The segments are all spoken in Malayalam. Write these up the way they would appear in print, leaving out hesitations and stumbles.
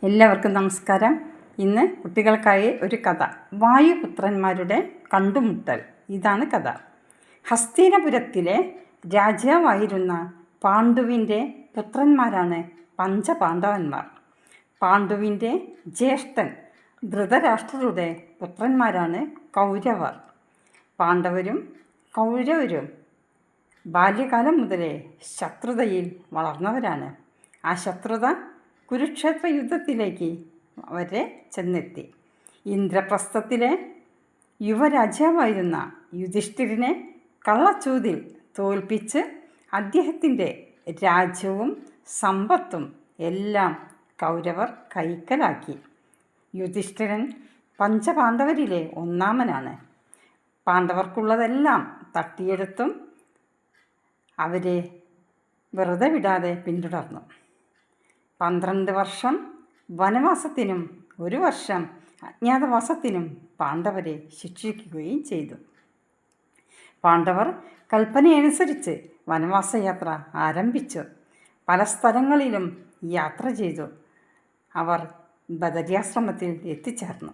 എല്ലാവർക്കും നമസ്കാരം. ഇന്ന് കുട്ടികൾക്കായി ഒരു കഥ, വായുപുത്രന്മാരുടെ കണ്ടുമുട്ടൽ. ഇതാണ് കഥ. ഹസ്തിനപുരത്തിലെ രാജാവായിരുന്ന പാണ്ഡുവിൻ്റെ പുത്രന്മാരാണ് പഞ്ചപാണ്ഡവന്മാർ. പാണ്ഡുവിൻ്റെ ജ്യേഷ്ഠൻ ധൃതരാഷ്ട്രരുടെ പുത്രന്മാരാണ് കൗരവർ. പാണ്ഡവരും കൗരവരും ബാല്യകാലം മുതലേ ശത്രുതയിൽ വളർന്നവരാണ്. ആ ശത്രുത കുരുക്ഷേത്ര യുദ്ധത്തിലേക്ക് അവരെ ചെന്നെത്തി. ഇന്ദ്രപ്രസ്ഥത്തിലെ യുവരാജാവായിരുന്ന യുധിഷ്ഠിരനെ കള്ളച്ചൂതിൽ തോൽപ്പിച്ച് അദ്ദേഹത്തിൻ്റെ രാജ്യവും സമ്പത്തും എല്ലാം കൗരവർ കൈക്കലാക്കി. യുധിഷ്ഠിരൻ പഞ്ചപാണ്ഡവരിലെ ഒന്നാമനാണ്. പാണ്ഡവർക്കുള്ളതെല്ലാം തട്ടിയെടുത്തും അവരെ വെറുതെ വിടാതെ പിന്തുടർന്നു. 12 വർഷം വനവാസത്തിനും 1 വർഷം അജ്ഞാതവാസത്തിനും പാണ്ഡവരെ ശിക്ഷിക്കുകയും ചെയ്തു. പാണ്ഡവർ കൽപ്പനയനുസരിച്ച് വനവാസയാത്ര ആരംഭിച്ചു. പല സ്ഥലങ്ങളിലും യാത്ര ചെയ്തു. അവർ ബദര്യാശ്രമത്തിൽ എത്തിച്ചേർന്നു.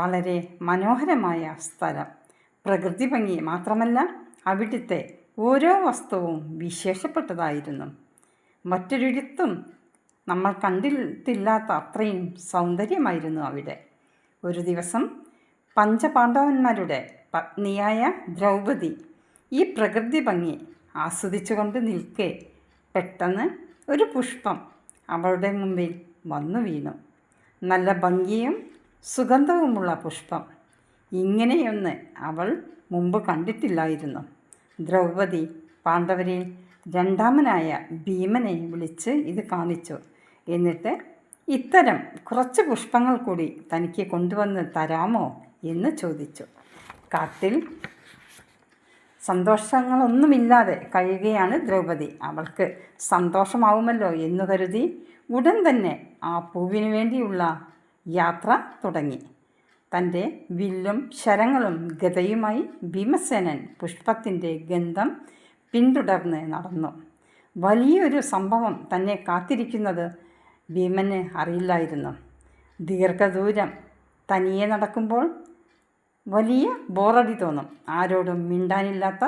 വളരെ മനോഹരമായ സ്ഥലം. പ്രകൃതി ഭംഗി മാത്രമല്ല, അവിടുത്തെ ഓരോ വസ്തുവും വിശേഷപ്പെട്ടതായിരുന്നു. മറ്റൊരിടത്തും നമ്മൾ കണ്ടിട്ടില്ലാത്ത അത്രയും സൗന്ദര്യമായിരുന്നു അവിടെ. ഒരു ദിവസം പഞ്ചപാണ്ഡവന്മാരുടെ പത്നിയായ ദ്രൗപദി ഈ പ്രകൃതി ഭംഗി ആസ്വദിച്ചുകൊണ്ട് നിൽക്കെ പെട്ടെന്ന് ഒരു പുഷ്പം അവളുടെ മുമ്പിൽ വന്നു വീണു. നല്ല ഭംഗിയും സുഗന്ധവുമുള്ള പുഷ്പം. ഇങ്ങനെയൊന്ന് അവൾ മുമ്പ് കണ്ടിട്ടില്ലായിരുന്നു. ദ്രൗപദി പാണ്ഡവരിൽ രണ്ടാമനായ ഭീമനെ വിളിച്ച് ഇത് കാണിച്ചു. എന്നിട്ട്, ഇത്തരം കുറച്ച് പുഷ്പങ്ങൾ കൂടി തനിക്ക് കൊണ്ടുവന്ന് തരാമോ എന്ന് ചോദിച്ചു. കാട്ടിൽ സന്തോഷങ്ങളൊന്നുമില്ലാതെ കഴിയുകയാണ് ദ്രൗപദി. അവൾക്ക് സന്തോഷമാവുമല്ലോ എന്നു കരുതി ഉടൻ തന്നെ ആ പൂവിനു വേണ്ടിയുള്ള യാത്ര തുടങ്ങി. തൻ്റെ വില്ലും ശരങ്ങളും ഗദയുമായി ഭീമസേനൻ പുഷ്പത്തിൻ്റെ ഗന്ധം പിന്തുടർന്ന് നടന്നു. വലിയൊരു സംഭവം തന്നെ കാത്തിരിക്കുന്നത് ഭീമന് അറിയില്ലായിരുന്നു. ദീർഘദൂരം തനിയെ നടക്കുമ്പോൾ വലിയ ബോറടി തോന്നും. ആരോടും മിണ്ടാനില്ലാത്ത,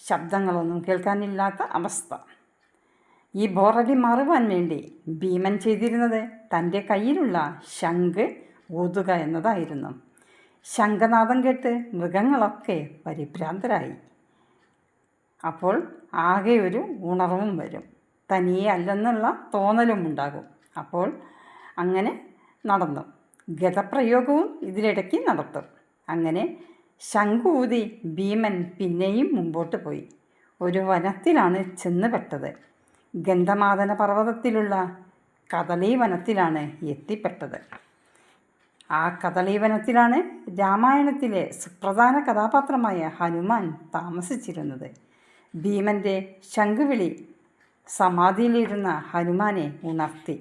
ശബ്ദങ്ങളൊന്നും കേൾക്കാനില്ലാത്ത അവസ്ഥ. ഈ ബോറടി മാറുവാൻ വേണ്ടി ഭീമൻ ചെയ്തിരുന്നത് തൻ്റെ കയ്യിലുള്ള ശംഖ് ഊതുക എന്നതായിരുന്നു. ശംഖനാദം കേട്ട് മൃഗങ്ങളൊക്കെ പരിഭ്രാന്തരായി. അപ്പോൾ ആകെ ഒരു ഉണർവും വരും. തനിയെ അല്ലെന്നുള്ള തോന്നലും ഉണ്ടാകും. അപ്പോൾ അങ്ങനെ നടന്നു. ഗദപ്രയോഗവും ഇതിലിടയ്ക്ക് നടത്തും. അങ്ങനെ ശംഖ് ഊതി ഭീമൻ പിന്നെയും മുമ്പോട്ട് പോയി. ഒരു വനത്തിലാണ് ചെന്ന് പെട്ടത്. ഗന്ധമാദന പർവ്വതത്തിലുള്ള കദളി വനത്തിലാണ് എത്തിപ്പെട്ടത്. ആ കദളി വനത്തിലാണ് രാമായണത്തിലെ സുപ്രധാന കഥാപാത്രമായ ഹനുമാൻ താമസിച്ചിരുന്നത്. ഭീമൻ്റെ ശംഖുവിളി സമാധിയിലിരുന്ന ഹനുമാനെ ഉണർത്തി.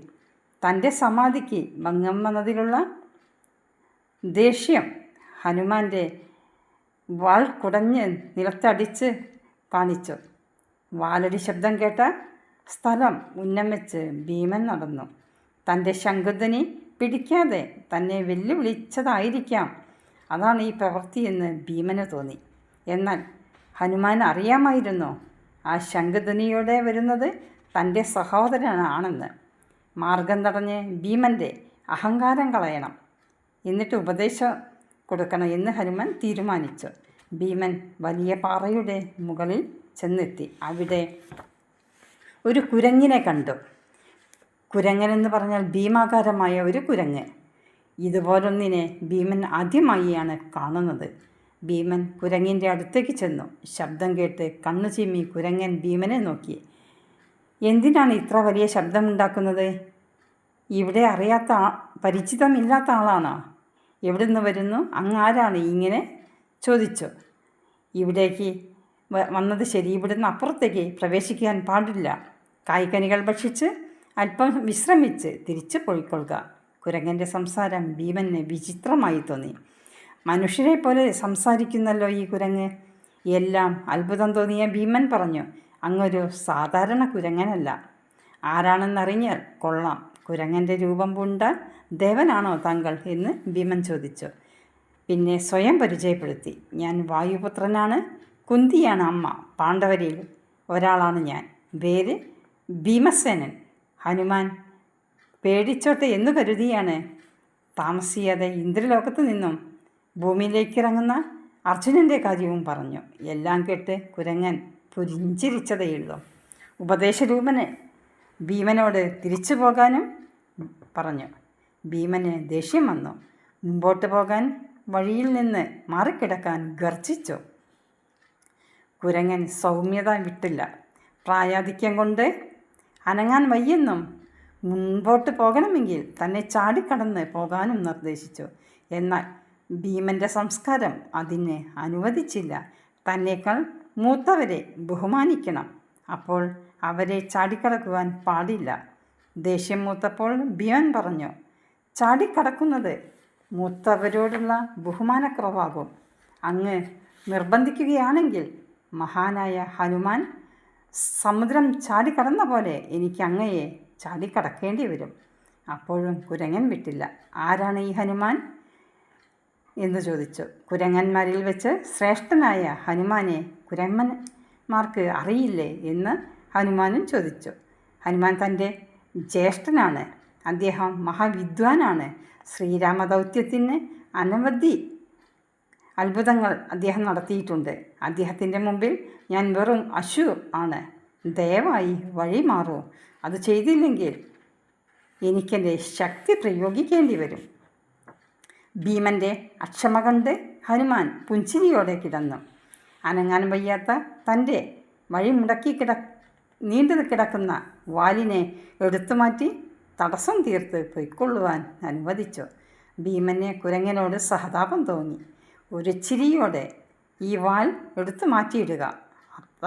തൻ്റെ സമാധിക്ക് ഭംഗം വന്നതിലുള്ള ദേഷ്യം ഹനുമാൻ്റെ വാൾ കുടഞ്ഞ് നിലത്തടിച്ച് കാണിച്ചു. വാലടി ശബ്ദം കേട്ട സ്ഥലം ഉന്നം വെച്ച് ഭീമൻ നടന്നു. തൻ്റെ ശംഖുധ്വനി പിടിക്കാതെ തന്നെ വെല്ലുവിളിച്ചതായിരിക്കാം, അതാണ് ഈ പ്രവൃത്തിയെന്ന് ഭീമന് തോന്നി. എന്നാൽ ഹനുമാൻ അറിയാമായിരുന്നു ആ ശംഖുധ്വനിയോടെ വരുന്നത് തൻ്റെ സഹോദരനാണെന്ന്. മാർഗം തടഞ്ഞ് ഭീമൻ്റെ അഹങ്കാരം കളയണം, എന്നിട്ട് ഉപദേശം കൊടുക്കണം എന്ന് ഹനുമാൻ തീരുമാനിച്ചു. ഭീമൻ വലിയ പാറയുടെ മുകളിൽ ചെന്നെത്തി. അവിടെ ഒരു കുരങ്ങിനെ കണ്ടു. കുരങ്ങനെന്ന് പറഞ്ഞാൽ ഭീമാകാരമായ ഒരു കുരങ്ങ്. ഇതുപോലൊന്നിനെ ഭീമൻ ആദ്യമായിയാണ് കാണുന്നത്. ഭീമൻ കുരങ്ങിൻ്റെ അടുത്തേക്ക് ചെന്നു. ശബ്ദം കേട്ട് കണ്ണു ചിമ്മി കുരങ്ങൻ ഭീമനെ നോക്കി. എന്തിനാണ് ഇത്ര വലിയ ശബ്ദമുണ്ടാക്കുന്നത്? ഇവിടെ അറിയാത്ത പരിചിതമില്ലാത്ത ആളാണോ? എവിടെ നിന്ന് വരുന്നു? അങ്ങാരാണ് ഇങ്ങനെ ചോദിച്ചു. ഇവിടേക്ക് വന്നത് ശരി, ഇവിടുന്ന് അപ്പുറത്തേക്ക് പ്രവേശിക്കാൻ പാടില്ല. കായ്കനികൾ ഭക്ഷിച്ച് അല്പം വിശ്രമിച്ച് തിരിച്ചു പോയിക്കൊള്ളുക. കുരങ്ങൻ്റെ സംസാരം ഭീമന് വിചിത്രമായി തോന്നി. മനുഷ്യരെ പോലെ സംസാരിക്കുന്നല്ലോ ഈ കുരങ്ങ്. എല്ലാം അത്ഭുതം തോന്നിയ ഭീമൻ പറഞ്ഞു, അങ്ങൊരു സാധാരണ കുരങ്ങനല്ല. ആരാണെന്നറിഞ്ഞാൽ കൊള്ളാം. കുരങ്ങൻ്റെ രൂപം പൂണ്ട ദേവനാണോ താങ്കൾ എന്ന് ഭീമൻ ചോദിച്ചു. പിന്നെ സ്വയം പരിചയപ്പെടുത്തി. ഞാൻ വായുപുത്രനാണ്, കുന്തിയാണ് അമ്മ, പാണ്ഡവരിൽ ഒരാളാണ് ഞാൻ, പേര് ഭീമസേനൻ. ഹനുമാൻ പേടിച്ചോട്ടെ എന്നു കരുതിയാണ് താമസിയാതെ ഇന്ദ്രലോകത്ത് നിന്നും ഭൂമിയിലേക്ക് ഇറങ്ങുന്ന അർജുനൻ്റെ കാര്യവും പറഞ്ഞു. എല്ലാം കേട്ട് കുരങ്ങൻ പുരിഞ്ചിരിച്ചതേയുള്ളൂ. ഉപദേശരൂപന് ഭീമനോട് തിരിച്ചു പോകാനും പറഞ്ഞു. ഭീമന് ദേഷ്യം വന്നു. മുമ്പോട്ട് പോകാൻ വഴിയിൽ നിന്ന് മാറിക്കിടക്കാൻ ഗർജിച്ചു. കുരങ്ങൻ സൗമ്യത വിട്ടില്ല. പ്രായാധിക്യം കൊണ്ട് അനങ്ങാൻ വയ്യെന്നും മുൻപോട്ട് പോകണമെങ്കിൽ തന്നെ ചാടിക്കടന്ന് പോകാനും നിർദ്ദേശിച്ചു. എന്നാൽ ഭീമൻ്റെ സംസ്കാരം അതിന് അനുവദിച്ചില്ല. തന്നേക്കാൾ മൂത്തവരെ ബഹുമാനിക്കണം, അപ്പോൾ അവരെ ചാടിക്കടക്കുവാൻ പാടില്ല. ദേഷ്യം മൂത്തപ്പോൾ ഭീമൻ പറഞ്ഞു, ചാടിക്കടക്കുന്നത് മൂത്തവരോടുള്ള ബഹുമാനക്കുറവാകും. അങ്ങ് നിർബന്ധിക്കുകയാണെങ്കിൽ മഹാനായ ഹനുമാൻ സമുദ്രം ചാടിക്കടന്ന പോലെ എനിക്ക് അങ്ങയെ ചാടിക്കടക്കേണ്ടി വരും. അപ്പോഴും കുരങ്ങൻ വിട്ടില്ല. ആരാണ് ഈ ഹനുമാൻ എന്ന് ചോദിച്ചു. കുരങ്ങന്മാരിൽ വെച്ച് ശ്രേഷ്ഠനായ ഹനുമാനെ കുരങ്ങന്മാർക്ക് അറിയില്ലേ എന്ന് ഹനുമാനും ചോദിച്ചു. ഹനുമാൻ തൻ്റെ ജ്യേഷ്ഠനാണ്. അദ്ദേഹം മഹാവിദ്വാനാണ്. ശ്രീരാമദൗത്യത്തിന് അനവധി അത്ഭുതങ്ങൾ അദ്ദേഹം നടത്തിയിട്ടുണ്ട്. അദ്ദേഹത്തിൻ്റെ മുമ്പിൽ ഞാൻ വെറും അശു ആണ്. ദയവായി വഴി മാറൂ. അത് ചെയ്തില്ലെങ്കിൽ എനിക്കെൻ്റെ ശക്തി പ്രയോഗിക്കേണ്ടി വരും. ഭീമൻ്റെ അക്ഷമ കണ്ട് ഹനുമാൻ പുഞ്ചിരിയോടെ കിടന്നു. അനങ്ങാൻ വയ്യാത്ത തൻ്റെ വഴി മുടക്കി നീണ്ടു കിടക്കുന്ന വാലിനെ എടുത്തുമാറ്റി തടസ്സം തീർത്ത് പൊയ്ക്കൊള്ളുവാൻ അനുവദിച്ചു. ഭീമന് കുരങ്ങനോട് സഹതാപം തോന്നി. ഒരു ചിരിയോടെ, ഈ വാൽ എടുത്തു മാറ്റിയിടുക,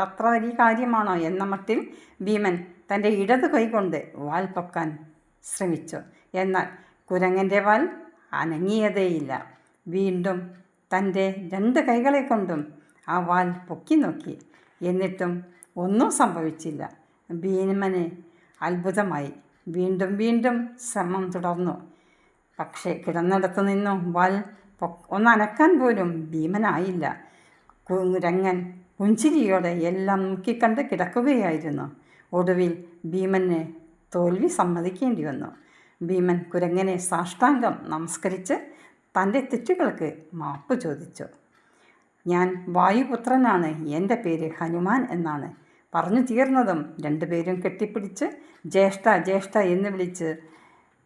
അത്ര വലിയ കാര്യമാണോ എന്ന മട്ടിൽ ഭീമൻ തൻ്റെ ഇടത് കൈകൊണ്ട് വാൽ പൊക്കാൻ ശ്രമിച്ചു. എന്നാൽ കുരങ്ങൻ്റെ വാൽ അനങ്ങിയതേയില്ല. വീണ്ടും തൻ്റെ 2 കൈകളെ കൊണ്ടും ആ വാൽ പൊക്കി നോക്കി. എന്നിട്ടും ഒന്നും സംഭവിച്ചില്ല. ഭീമന് അത്ഭുതമായി. വീണ്ടും വീണ്ടും ശ്രമം തുടർന്നു. പക്ഷേ കിടന്നിടത്തു നിന്നും വാൽ ഒന്നനക്കാൻ പോലും ഭീമനായില്ല. കുരങ്ങൻ പുഞ്ചിരിയോടെ എല്ലാം നോക്കിക്കണ്ട് കിടക്കുകയായിരുന്നു. ഒടുവിൽ ഭീമന് തോൽവി സമ്മതിക്കേണ്ടി വന്നു. ഭീമൻ കുരങ്ങനെ സാഷ്ടാംഗം നമസ്കരിച്ച് തൻ്റെ തെറ്റുകൾക്ക് മാപ്പ് ചോദിച്ചു. ഞാൻ വായുപുത്രനാണ്, എൻ്റെ പേര് ഹനുമാൻ എന്നാണ്. പറഞ്ഞു തീർന്നതും 2 പേരും കെട്ടിപ്പിടിച്ച് ജ്യേഷ്ഠ ജ്യേഷ്ഠ എന്ന് വിളിച്ച്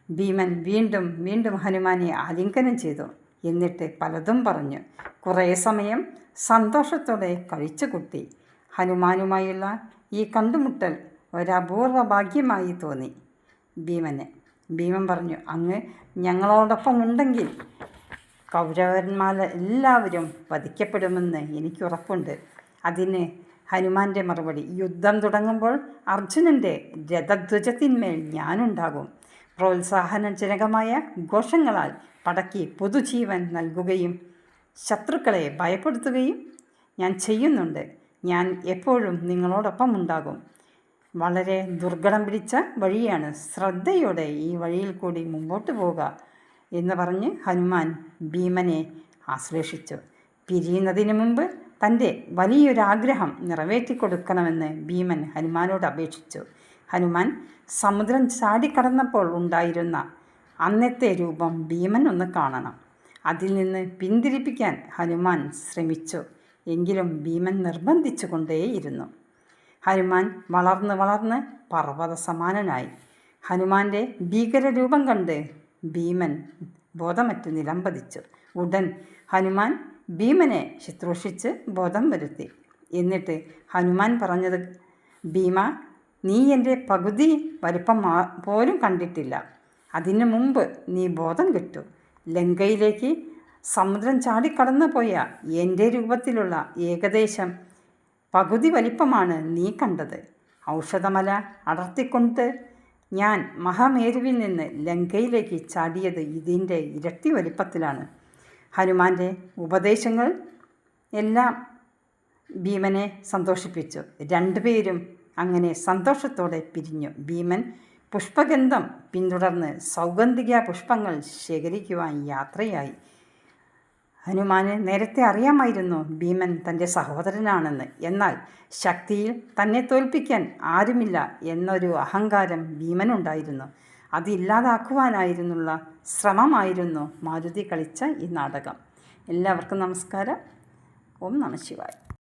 ഭീമൻ വീണ്ടും വീണ്ടും ഹനുമാനെ ആലിംഗനം ചെയ്തു. എന്നിട്ട് പലതും പറഞ്ഞു. കുറേ സമയം സന്തോഷത്തോടെ കഴിച്ചുകൂട്ടി. ഹനുമാനുമായുള്ള ഈ കണ്ടുമുട്ടൽ ഒരപൂർവ ഭാഗ്യമായി തോന്നി ഭീമന്. ഭീമൻ പറഞ്ഞു, അങ്ങ് ഞങ്ങളോടൊപ്പം ഉണ്ടെങ്കിൽ കൗരവന്മാരെല്ലാവരും വധിക്കപ്പെടുമെന്ന് എനിക്കുറപ്പുണ്ട്. അതിന് ഹനുമാൻ്റെ മറുപടി, യുദ്ധം തുടങ്ങുമ്പോൾ അർജുനൻ്റെ രഥധ്വജത്തിന്മേൽ ഞാനുണ്ടാകും. പ്രോത്സാഹനജനകമായ ഘോഷങ്ങളാൽ പടക്കി പുതുജീവൻ നൽകുകയും ശത്രുക്കളെ ഭയപ്പെടുത്തുകയും ഞാൻ ചെയ്യുന്നുണ്ട്. ഞാൻ എപ്പോഴും നിങ്ങളോടൊപ്പം ഉണ്ടാകും. വളരെ ദുർഘടം പിടിച്ച വഴിയാണ്, ശ്രദ്ധയോടെ ഈ വഴിയിൽ കൂടി മുമ്പോട്ട് പോവുക എന്ന് പറഞ്ഞ് ഹനുമാൻ ഭീമനെ ആശ്ലേഷിച്ചു. പിരിയുന്നതിന് മുമ്പ് തൻ്റെ വലിയൊരാഗ്രഹം നിറവേറ്റിക്കൊടുക്കണമെന്ന് ഭീമൻ ഹനുമാനോട് അപേക്ഷിച്ചു. ഹനുമാൻ സമുദ്രം ചാടിക്കടന്നപ്പോൾ ഉണ്ടായിരുന്ന അന്നത്തെ രൂപം ഭീമൻ ഒന്ന് കാണണം. അതിൽ നിന്ന് പിന്തിരിപ്പിക്കാൻ ഹനുമാൻ ശ്രമിച്ചു. എങ്കിലും ഭീമൻ നിർബന്ധിച്ചു കൊണ്ടേയിരുന്നു. ഹനുമാൻ വളർന്ന് വളർന്ന് പർവ്വത സമാനനായി. ഹനുമാൻ്റെ ഭീകരരൂപം കണ്ട് ഭീമൻ ബോധമറ്റ് നിലംപതിച്ചു. ഉടൻ ഹനുമാൻ ഭീമനെ ശുശ്രൂഷിച്ച് ബോധം വരുത്തി. എന്നിട്ട് ഹനുമാൻ പറഞ്ഞത്, ഭീമ, നീ എൻ്റെ പകുതി വലിപ്പം പോലും കണ്ടിട്ടില്ല. അതിനു മുമ്പ് നീ ബോധം കിട്ടു. ലങ്കയിലേക്ക് സമുദ്രം ചാടിക്കടന്നു പോയ എൻ്റെ രൂപത്തിലുള്ള ഏകദേശം പകുതി വലിപ്പമാണ് നീ കണ്ടത്. ഔഷധമല അടർത്തിക്കൊണ്ട് ഞാൻ മഹാമേരുവിൽ നിന്ന് ലങ്കയിലേക്ക് ചാടിയത് ഇതിൻ്റെ ഇരട്ടി വലിപ്പത്തിലാണ്. ഹനുമാൻ്റെ ഉപദേശങ്ങൾ എല്ലാം ഭീമനെ സന്തോഷിപ്പിച്ചു. 2 പേരും അങ്ങനെ സന്തോഷത്തോടെ പിരിഞ്ഞു. ഭീമൻ പുഷ്പഗന്ധം പിന്തുടർന്ന് സൗഗന്ധിക പുഷ്പങ്ങൾ ശേഖരിക്കുവാൻ യാത്രയായി. ഹനുമാന് നേരത്തെ അറിയാമായിരുന്നു ഭീമൻ തൻ്റെ സഹോദരനാണെന്ന്. എന്നാൽ ശക്തിയിൽ തന്നെ തോൽപ്പിക്കാൻ ആരുമില്ല എന്നൊരു അഹങ്കാരം ഭീമനുണ്ടായിരുന്നു. അതില്ലാതാക്കുവാനായിരുന്നുള്ള ശ്രമമായിരുന്നു മാരുതി കളിച്ച ഈ നാടകം. എല്ലാവർക്കും നമസ്കാരം. ഓം നമഃ ശിവായ.